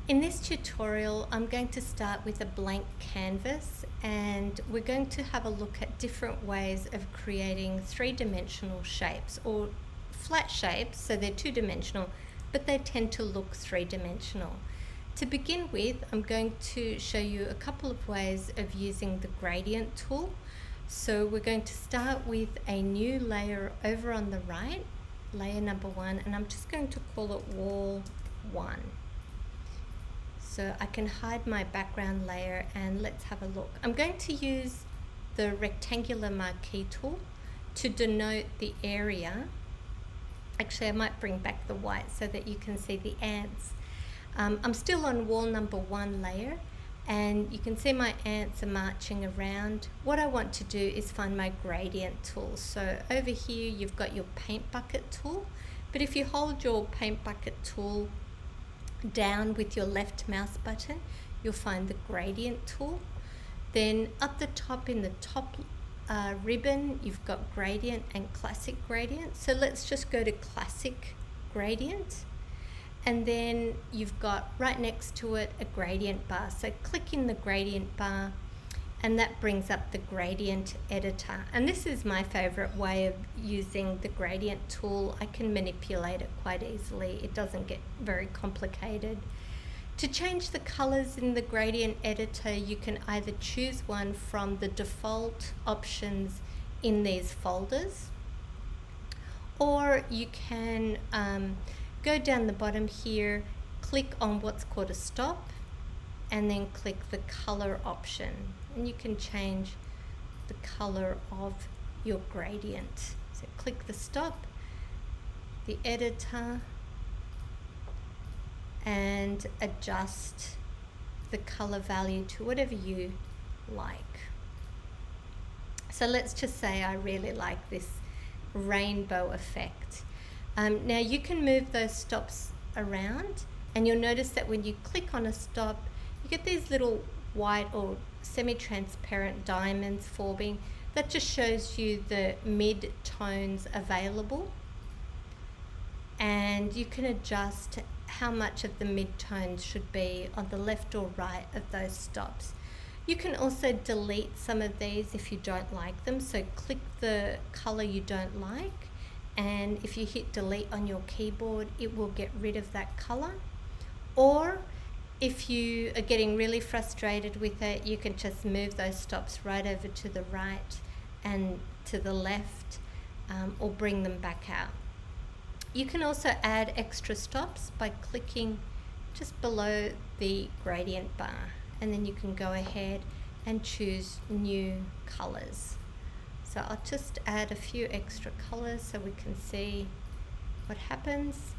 In this tutorial, I'm going to start with a blank canvas, and we're going to have a look at different ways of creating three-dimensional shapes, or flat shapes, so they're two-dimensional, but they tend to look three-dimensional. To begin with, I'm going to show you a couple of ways of using the gradient tool. So we're going to start with a new layer over on the right, layer number 1, and I'm just going to call it wall 1. So I can hide my background layer, and let's have a look. I'm going to use the rectangular marquee tool to denote the area. Actually, I might bring back the white so that you can see the ants. I'm still on wall number 1 layer, and you can see my ants are marching around. What I want to do is find my gradient tool. So over here you've got your paint bucket tool, but if you hold your paint bucket tool down with your left mouse button, you'll find the gradient tool. Then up the top, in the top ribbon, you've got gradient and classic gradient. So let's just go to classic gradient, and then you've got right next to it a gradient bar. So click in the gradient bar, and that brings up the gradient editor. And this is my favorite way of using the gradient tool. I can manipulate it quite easily. It doesn't get very complicated. To change the colors in the gradient editor, you can either choose one from the default options in these folders, or you can go down the bottom here, click on what's called a stop, and then click the color option, and you can change the color of your gradient. So click the stop, the editor, and adjust the color value to whatever you like. So let's just say I really like this rainbow effect. Now you can move those stops around, and you'll notice that when you click on a stop, you get these little white or semi-transparent diamonds forming. That just shows you the mid-tones available, and you can adjust how much of the mid-tones should be on the left or right of those stops. You can also delete some of these if you don't like them. So click the color you don't like, and if you hit delete on your keyboard, it will get rid of that color. Or if you are getting really frustrated with it, you can just move those stops right over to the right and to the left, or bring them back out. You can also add extra stops by clicking just below the gradient bar, and then you can go ahead and choose new colors. So I'll just add a few extra colors so we can see what happens.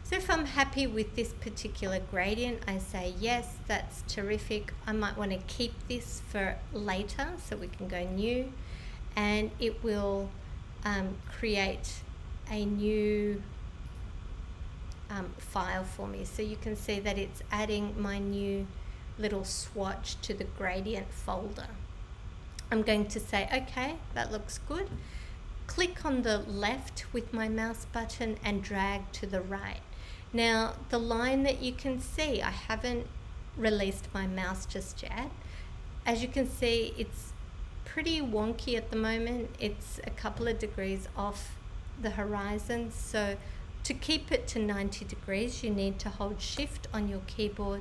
So if I'm happy with this particular gradient, I say yes, that's terrific. I might want to keep this for later, so we can go new, and it will create a new file for me. So you can see that it's adding my new little swatch to the gradient folder. I'm going to say, okay, that looks good. Click on the left with my mouse button and drag to the right. Now, the line that you can see, I haven't released my mouse just yet. As you can see, it's pretty wonky at the moment. It's a couple of degrees off the horizon. So to keep it to 90 degrees, you need to hold Shift on your keyboard,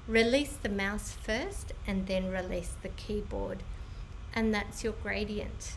release the mouse first, and then release the keyboard. And that's your gradient.